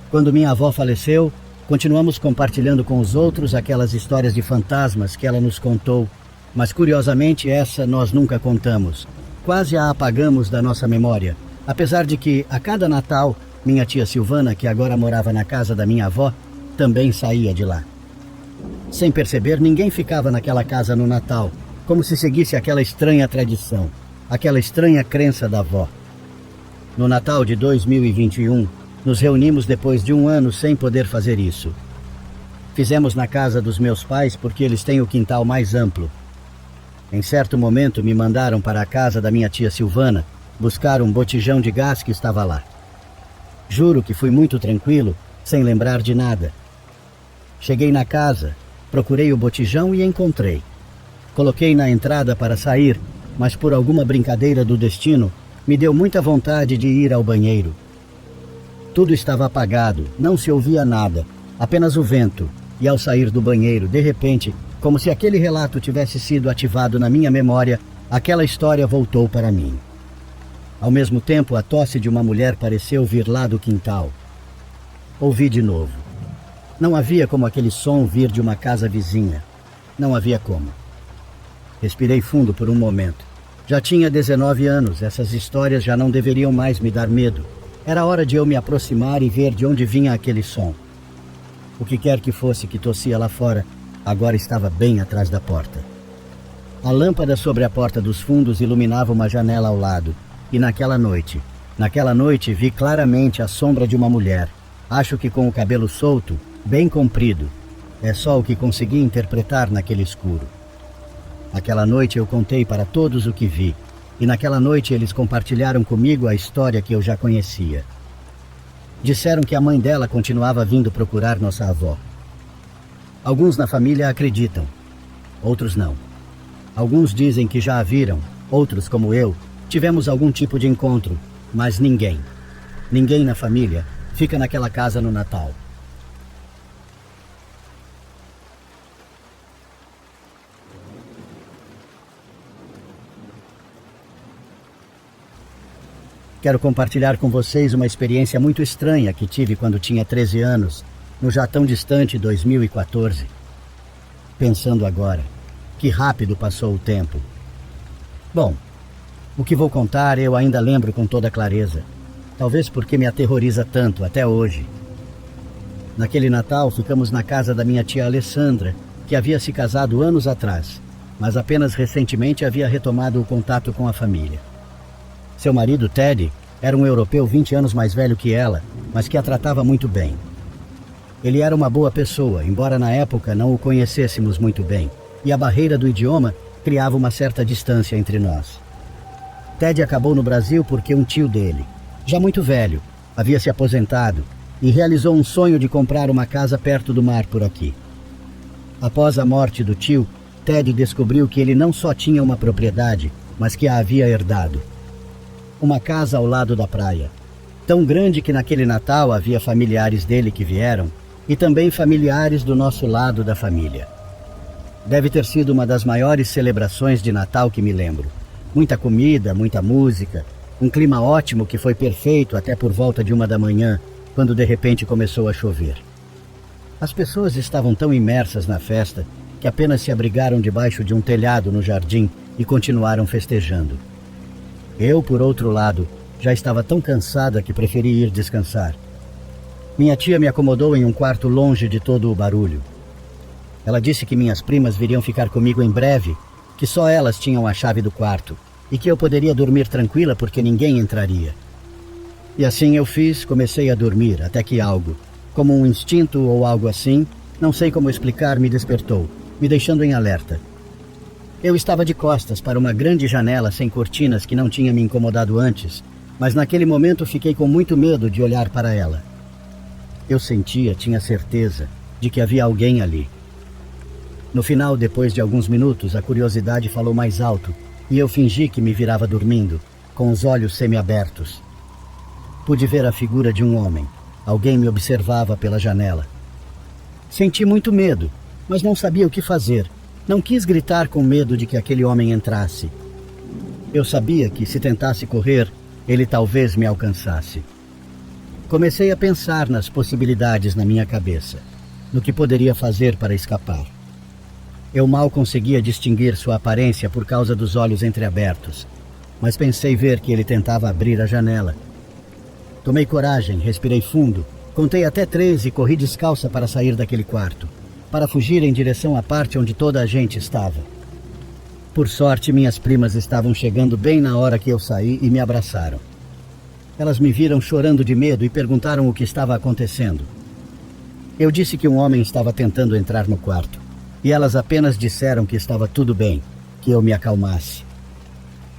B: Quando minha avó faleceu, continuamos compartilhando com os outros aquelas histórias de fantasmas que ela nos contou, mas curiosamente essa nós nunca contamos. Quase a apagamos da nossa memória, apesar de que, a cada Natal, minha tia Silvana, que agora morava na casa da minha avó, também saía de lá. Sem perceber, ninguém ficava naquela casa no Natal, como se seguisse aquela estranha tradição, aquela estranha crença da avó. No Natal de 2021, nos reunimos depois de um ano sem poder fazer isso. Fizemos na casa dos meus pais porque eles têm o quintal mais amplo. Em certo momento me mandaram para a casa da minha tia Silvana buscar um botijão de gás que estava lá. Juro que fui muito tranquilo, sem lembrar de nada. Cheguei na casa, procurei o botijão e encontrei. Coloquei na entrada para sair, mas por alguma brincadeira do destino, me deu muita vontade de ir ao banheiro. Tudo estava apagado, não se ouvia nada, apenas o vento, e ao sair do banheiro, de repente, como se aquele relato tivesse sido ativado na minha memória, aquela história voltou para mim. Ao mesmo tempo, a tosse de uma mulher pareceu vir lá do quintal. Ouvi de novo. Não havia como aquele som vir de uma casa vizinha. Não havia como. Respirei fundo por um momento. Já tinha 19 anos, essas histórias já não deveriam mais me dar medo. Era hora de eu me aproximar e ver de onde vinha aquele som. O que quer que fosse que tossia lá fora, agora estava bem atrás da porta. A lâmpada sobre a porta dos fundos iluminava uma janela ao lado. E naquela noite vi claramente a sombra de uma mulher. Acho que com o cabelo solto, bem comprido. É só o que consegui interpretar naquele escuro. Aquela noite eu contei para todos o que vi. E naquela noite eles compartilharam comigo a história que eu já conhecia. Disseram que a mãe dela continuava vindo procurar nossa avó. Alguns na família acreditam, outros não. Alguns dizem que já a viram, outros, como eu, tivemos algum tipo de encontro, mas ninguém na família fica naquela casa no Natal. Quero compartilhar com vocês uma experiência muito estranha que tive quando tinha 13 anos, no já tão distante 2014. Pensando agora, que rápido passou o tempo. Bom, o que vou contar eu ainda lembro com toda clareza, talvez porque me aterroriza tanto até hoje. Naquele Natal ficamos na casa da minha tia Alessandra, que havia se casado anos atrás, mas apenas recentemente havia retomado o contato com a família. Seu marido, Teddy, era um europeu 20 anos mais velho que ela, mas que a tratava muito bem. Ele era uma boa pessoa, embora na época não o conhecêssemos muito bem, e a barreira do idioma criava uma certa distância entre nós. Teddy acabou no Brasil porque um tio dele, já muito velho, havia se aposentado e realizou um sonho de comprar uma casa perto do mar por aqui. Após a morte do tio, Teddy descobriu que ele não só tinha uma propriedade, mas que a havia herdado. Uma casa ao lado da praia, tão grande que naquele Natal havia familiares dele que vieram e também familiares do nosso lado da família. Deve ter sido uma das maiores celebrações de Natal que me lembro. Muita comida, muita música, um clima ótimo que foi perfeito até por volta de 1 da manhã, quando de repente começou a chover. As pessoas estavam tão imersas na festa que apenas se abrigaram debaixo de um telhado no jardim e continuaram festejando. Eu, por outro lado, já estava tão cansada que preferi ir descansar. Minha tia me acomodou em um quarto longe de todo o barulho. Ela disse que minhas primas viriam ficar comigo em breve, que só elas tinham a chave do quarto e que eu poderia dormir tranquila porque ninguém entraria. E assim eu fiz, comecei a dormir, até que algo, como um instinto ou algo assim, não sei como explicar, me despertou, me deixando em alerta. Eu estava de costas para uma grande janela sem cortinas que não tinha me incomodado antes, mas naquele momento fiquei com muito medo de olhar para ela. Eu sentia, tinha certeza, de que havia alguém ali. No final, depois de alguns minutos, a curiosidade falou mais alto e eu fingi que me virava dormindo, com os olhos semiabertos. Pude ver a figura de um homem. Alguém me observava pela janela. Senti muito medo, mas não sabia o que fazer. Não quis gritar com medo de que aquele homem entrasse. Eu sabia que, se tentasse correr, ele talvez me alcançasse. Comecei a pensar nas possibilidades na minha cabeça, no que poderia fazer para escapar. Eu mal conseguia distinguir sua aparência por causa dos olhos entreabertos, mas pensei ver que ele tentava abrir a janela. Tomei coragem, respirei fundo, contei até 3 e corri descalça para sair daquele quarto, para fugir em direção à parte onde toda a gente estava. Por sorte, minhas primas estavam chegando bem na hora que eu saí e me abraçaram. Elas me viram chorando de medo e perguntaram o que estava acontecendo. Eu disse que um homem estava tentando entrar no quarto, e elas apenas disseram que estava tudo bem, que eu me acalmasse.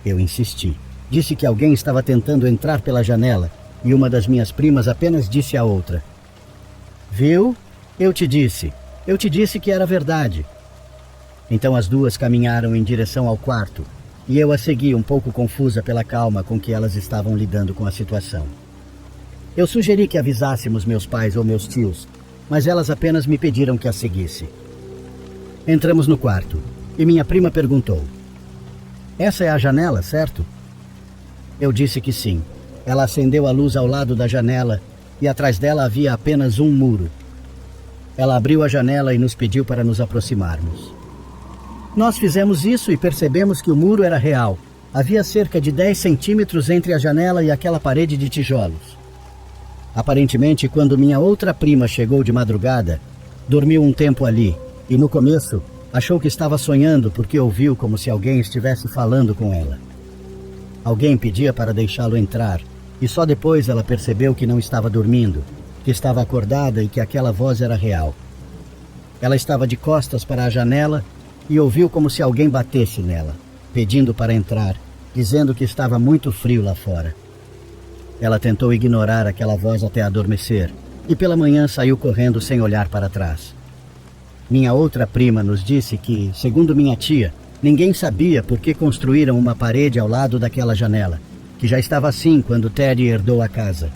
B: Eu insisti. Disse que alguém estava tentando entrar pela janela, e uma das minhas primas apenas disse à outra: "Viu? Eu te disse que era verdade." Então as duas caminharam em direção ao quarto, e eu a segui um pouco confusa pela calma com que elas estavam lidando com a situação. Eu sugeri que avisássemos meus pais ou meus tios, mas elas apenas me pediram que a seguisse. Entramos no quarto, e minha prima perguntou: "Essa é a janela, certo?" Eu disse que sim. Ela acendeu a luz ao lado da janela, e atrás dela havia apenas um muro. Ela abriu a janela e nos pediu para nos aproximarmos. Nós fizemos isso e percebemos que o muro era real. Havia cerca de 10 centímetros entre a janela e aquela parede de tijolos. Aparentemente, quando minha outra prima chegou de madrugada, dormiu um tempo ali, e no começo achou que estava sonhando porque ouviu como se alguém estivesse falando com ela. Alguém pedia para deixá-lo entrar, e só depois ela percebeu que não estava dormindo, que estava acordada e que aquela voz era real. Ela estava de costas para a janela e ouviu como se alguém batesse nela, pedindo para entrar, dizendo que estava muito frio lá fora. Ela tentou ignorar aquela voz até adormecer, e pela manhã saiu correndo sem olhar para trás. Minha outra prima nos disse que, segundo minha tia, ninguém sabia por que construíram uma parede ao lado daquela janela, que já estava assim quando Teddy herdou a casa.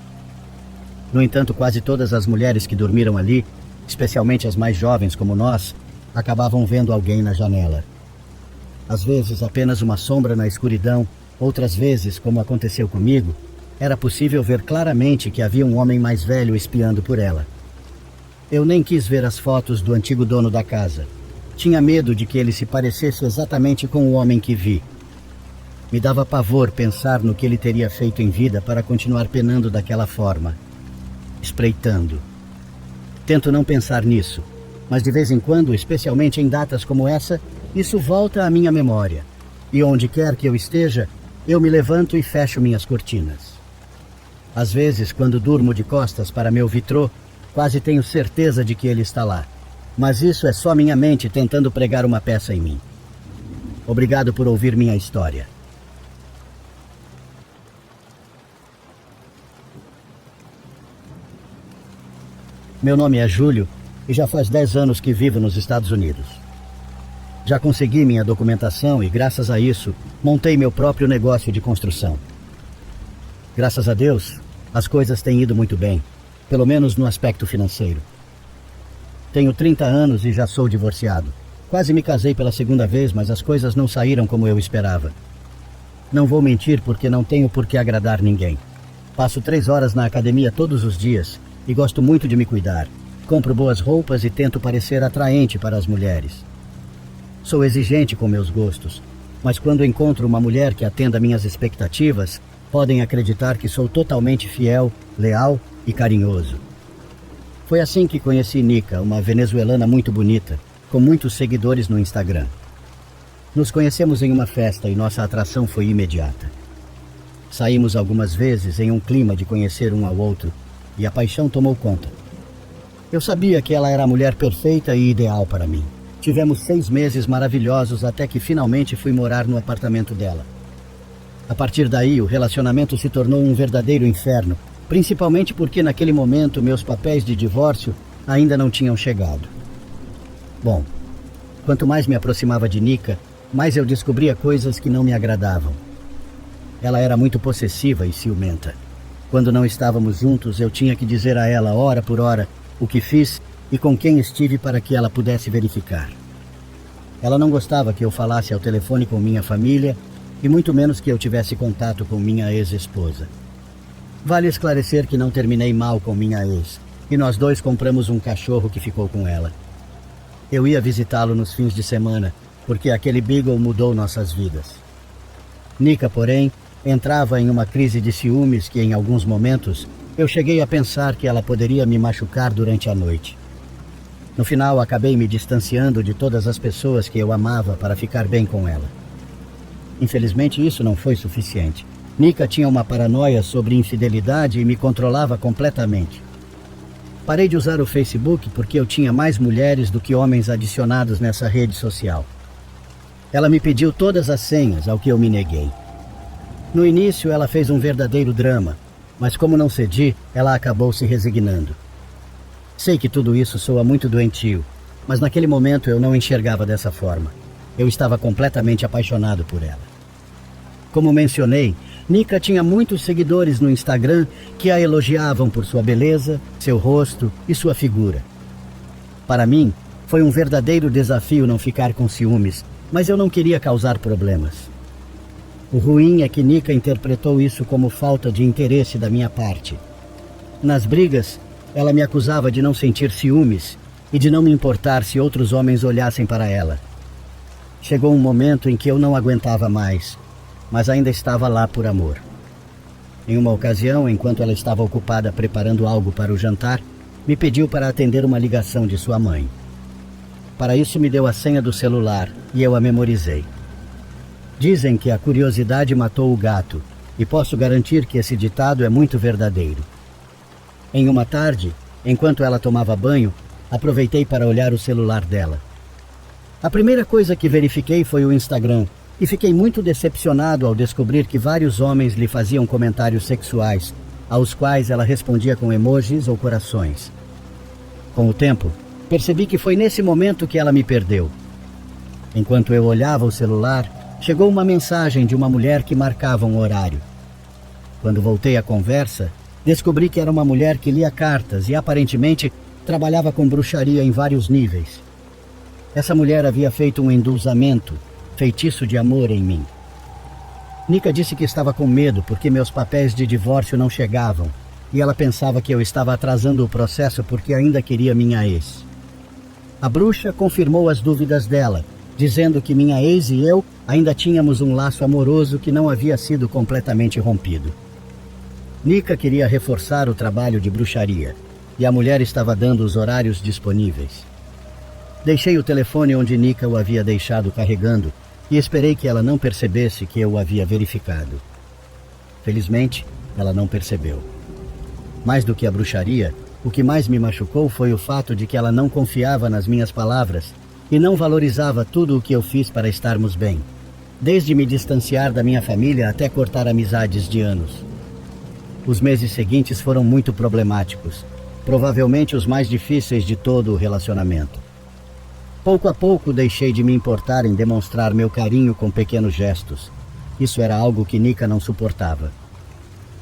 B: No entanto, quase todas as mulheres que dormiram ali, especialmente as mais jovens como nós, acabavam vendo alguém na janela. Às vezes apenas uma sombra na escuridão, outras vezes, como aconteceu comigo, era possível ver claramente que havia um homem mais velho espiando por ela. Eu nem quis ver as fotos do antigo dono da casa. Tinha medo de que ele se parecesse exatamente com o homem que vi. Me dava pavor pensar no que ele teria feito em vida para continuar penando daquela forma, espreitando. Tento não pensar nisso, mas de vez em quando, especialmente em datas como essa, isso volta à minha memória. E onde quer que eu esteja, eu me levanto e fecho minhas cortinas. Às vezes, quando durmo de costas para meu vitrô, quase tenho certeza de que ele está lá. Mas isso é só minha mente tentando pregar uma peça em mim. Obrigado por ouvir minha história. Meu nome é Júlio e já faz 10 anos que vivo nos Estados Unidos. Já consegui minha documentação e, graças a isso, montei meu próprio negócio de construção. Graças a Deus, as coisas têm ido muito bem, pelo menos no aspecto financeiro. Tenho 30 anos e já sou divorciado. Quase me casei pela segunda vez, mas as coisas não saíram como eu esperava. Não vou mentir porque não tenho por que agradar ninguém. Passo 3 horas na academia todos os dias e gosto muito de me cuidar. Compro boas roupas e tento parecer atraente para as mulheres. Sou exigente com meus gostos, mas quando encontro uma mulher que atenda minhas expectativas, podem acreditar que sou totalmente fiel, leal e carinhoso. Foi assim que conheci Nica, uma venezuelana muito bonita, com muitos seguidores no Instagram. Nos conhecemos em uma festa e nossa atração foi imediata. Saímos algumas vezes em um clima de conhecer um ao outro e a paixão tomou conta. Eu sabia que ela era a mulher perfeita e ideal para mim. Tivemos 6 meses maravilhosos até que finalmente fui morar no apartamento dela. A partir daí, o relacionamento se tornou um verdadeiro inferno, principalmente porque naquele momento meus papéis de divórcio ainda não tinham chegado. Bom, quanto mais me aproximava de Nica, mais eu descobria coisas que não me agradavam. Ela era muito possessiva e ciumenta. Quando não estávamos juntos, eu tinha que dizer a ela, hora por hora, o que fiz e com quem estive para que ela pudesse verificar. Ela não gostava que eu falasse ao telefone com minha família e muito menos que eu tivesse contato com minha ex-esposa. Vale esclarecer que não terminei mal com minha ex e nós dois compramos um cachorro que ficou com ela. Eu ia visitá-lo nos fins de semana porque aquele Beagle mudou nossas vidas. Nica, porém, entrava em uma crise de ciúmes que, em alguns momentos, eu cheguei a pensar que ela poderia me machucar durante a noite. No final, acabei me distanciando de todas as pessoas que eu amava para ficar bem com ela. Infelizmente, isso não foi suficiente. Nica tinha uma paranoia sobre infidelidade e me controlava completamente. Parei de usar o Facebook porque eu tinha mais mulheres do que homens adicionados nessa rede social. Ela me pediu todas as senhas, ao que eu me neguei. No início, ela fez um verdadeiro drama, mas como não cedi, ela acabou se resignando. Sei que tudo isso soa muito doentio, mas naquele momento eu não enxergava dessa forma. Eu estava completamente apaixonado por ela. Como mencionei, Nica tinha muitos seguidores no Instagram que a elogiavam por sua beleza, seu rosto e sua figura. Para mim, foi um verdadeiro desafio não ficar com ciúmes, mas eu não queria causar problemas. O ruim é que Nica interpretou isso como falta de interesse da minha parte. Nas brigas, ela me acusava de não sentir ciúmes e de não me importar se outros homens olhassem para ela. Chegou um momento em que eu não aguentava mais, mas ainda estava lá por amor. Em uma ocasião, enquanto ela estava ocupada preparando algo para o jantar, me pediu para atender uma ligação de sua mãe. Para isso me deu a senha do celular e eu a memorizei. Dizem que a curiosidade matou o gato, e posso garantir que esse ditado é muito verdadeiro. Em uma tarde, enquanto ela tomava banho, aproveitei para olhar o celular dela. A primeira coisa que verifiquei foi o Instagram, e fiquei muito decepcionado ao descobrir que vários homens lhe faziam comentários sexuais, aos quais ela respondia com emojis ou corações. Com o tempo, percebi que foi nesse momento que ela me perdeu. Enquanto eu olhava o celular, chegou uma mensagem de uma mulher que marcava um horário. Quando voltei à conversa, descobri que era uma mulher que lia cartas e aparentemente trabalhava com bruxaria em vários níveis. Essa mulher havia feito um endulzamento, feitiço de amor em mim. Nika disse que estava com medo porque meus papéis de divórcio não chegavam e ela pensava que eu estava atrasando o processo porque ainda queria minha ex. A bruxa confirmou as dúvidas dela, dizendo que minha ex e eu ainda tínhamos um laço amoroso que não havia sido completamente rompido. Nika queria reforçar o trabalho de bruxaria e a mulher estava dando os horários disponíveis. Deixei o telefone onde Nika o havia deixado carregando e esperei que ela não percebesse que eu o havia verificado. Felizmente, ela não percebeu. Mais do que a bruxaria, o que mais me machucou foi o fato de que ela não confiava nas minhas palavras e não valorizava tudo o que eu fiz para estarmos bem, desde me distanciar da minha família até cortar amizades de anos. Os meses seguintes foram muito problemáticos, provavelmente os mais difíceis de todo o relacionamento. Pouco a pouco deixei de me importar em demonstrar meu carinho com pequenos gestos. Isso era algo que Nika não suportava.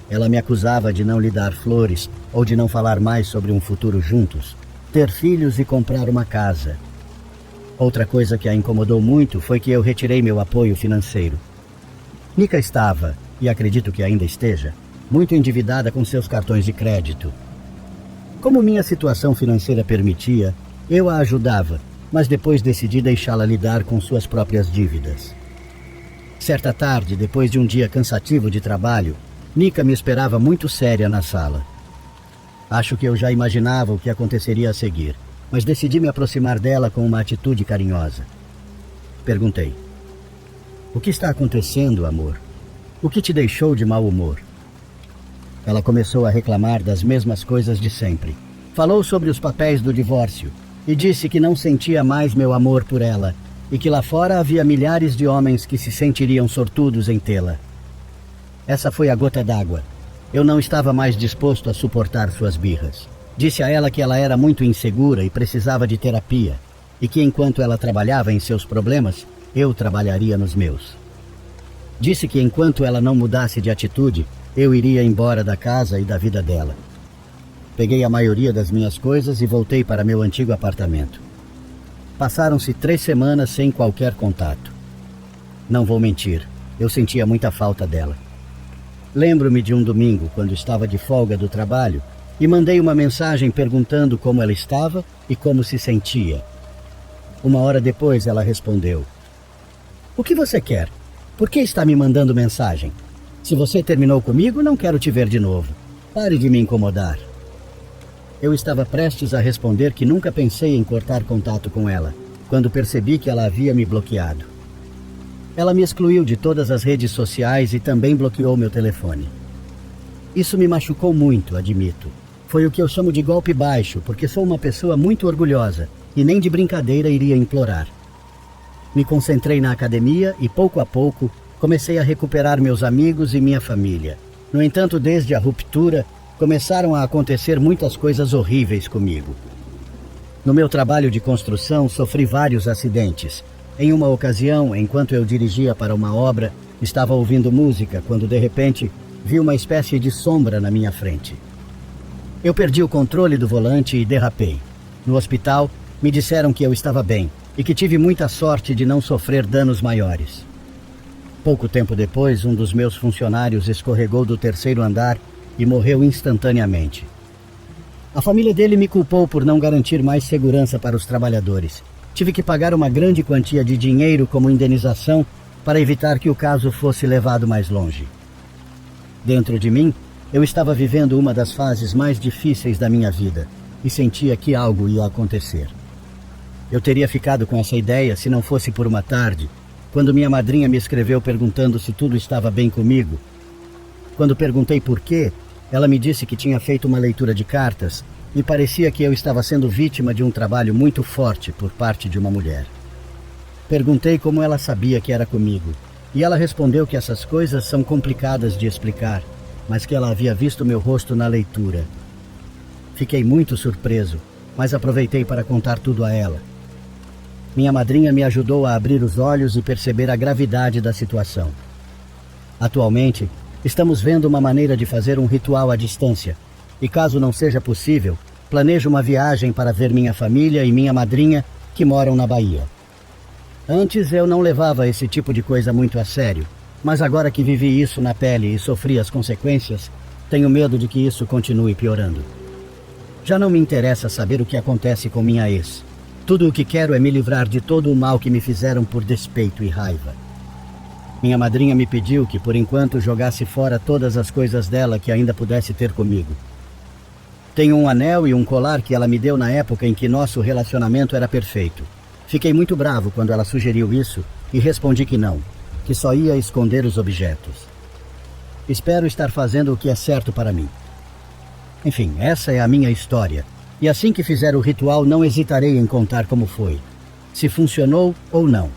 B: Ela me acusava de não lhe dar flores ou de não falar mais sobre um futuro juntos, ter filhos e comprar uma casa. Outra coisa que a incomodou muito foi que eu retirei meu apoio financeiro. Nika estava, e acredito que ainda esteja, muito endividada com seus cartões de crédito. Como minha situação financeira permitia, eu a ajudava, mas depois decidi deixá-la lidar com suas próprias dívidas. Certa tarde, depois de um dia cansativo de trabalho, Nika me esperava muito séria na sala. Acho que eu já imaginava o que aconteceria a seguir, mas decidi me aproximar dela com uma atitude carinhosa. Perguntei: "O que está acontecendo, amor? O que te deixou de mau humor?" Ela começou a reclamar das mesmas coisas de sempre. Falou sobre os papéis do divórcio e disse que não sentia mais meu amor por ela e que lá fora havia milhares de homens que se sentiriam sortudos em tê-la. Essa foi a gota d'água. Eu não estava mais disposto a suportar suas birras. Disse a ela que ela era muito insegura e precisava de terapia, e que enquanto ela trabalhava em seus problemas, eu trabalharia nos meus. Disse que enquanto ela não mudasse de atitude, eu iria embora da casa e da vida dela. Peguei a maioria das minhas coisas e voltei para meu antigo apartamento. Passaram-se 3 semanas sem qualquer contato. Não vou mentir, eu sentia muita falta dela. Lembro-me de um domingo, quando estava de folga do trabalho, e mandei uma mensagem perguntando como ela estava e como se sentia. 1 hora depois ela respondeu: "O que você quer? Por que está me mandando mensagem? Se você terminou comigo, não quero te ver de novo. Pare de me incomodar." Eu estava prestes a responder que nunca pensei em cortar contato com ela, quando percebi que ela havia me bloqueado. Ela me excluiu de todas as redes sociais e também bloqueou meu telefone. Isso me machucou muito, admito. Foi o que eu chamo de golpe baixo, porque sou uma pessoa muito orgulhosa e nem de brincadeira iria implorar. Me concentrei na academia e, pouco a pouco, comecei a recuperar meus amigos e minha família. No entanto, desde a ruptura, começaram a acontecer muitas coisas horríveis comigo. No meu trabalho de construção, sofri vários acidentes. Em uma ocasião, enquanto eu dirigia para uma obra, estava ouvindo música quando, de repente, vi uma espécie de sombra na minha frente. Eu perdi o controle do volante e derrapei. No hospital, me disseram que eu estava bem e que tive muita sorte de não sofrer danos maiores. Pouco tempo depois, um dos meus funcionários escorregou do 3º andar e morreu instantaneamente. A família dele me culpou por não garantir mais segurança para os trabalhadores. Tive que pagar uma grande quantia de dinheiro como indenização para evitar que o caso fosse levado mais longe. Dentro de mim, eu estava vivendo uma das fases mais difíceis da minha vida e sentia que algo ia acontecer. Eu teria ficado com essa ideia se não fosse por uma tarde, quando minha madrinha me escreveu perguntando se tudo estava bem comigo. Quando perguntei por quê, ela me disse que tinha feito uma leitura de cartas e parecia que eu estava sendo vítima de um trabalho muito forte por parte de uma mulher. Perguntei como ela sabia que era comigo, e ela respondeu que essas coisas são complicadas de explicar, mas que ela havia visto meu rosto na leitura. Fiquei muito surpreso, mas aproveitei para contar tudo a ela. Minha madrinha me ajudou a abrir os olhos e perceber a gravidade da situação. Atualmente, estamos vendo uma maneira de fazer um ritual à distância, e caso não seja possível, planejo uma viagem para ver minha família e minha madrinha que moram na Bahia. Antes eu não levava esse tipo de coisa muito a sério, Mas agora que vivi isso na pele e sofri as consequências, tenho medo de que isso continue piorando. Já não me interessa saber o que acontece com minha ex. Tudo o que quero é me livrar de todo o mal que me fizeram por despeito e raiva. Minha madrinha me pediu que, por enquanto, jogasse fora todas as coisas dela que ainda pudesse ter comigo. Tenho um anel e um colar que ela me deu na época em que nosso relacionamento era perfeito. Fiquei muito bravo quando ela sugeriu isso e respondi que não, que só ia esconder os objetos. Espero estar fazendo o que é certo para mim. Enfim, essa é a minha história. E assim que fizer o ritual, não hesitarei em contar como foi. Se funcionou ou não.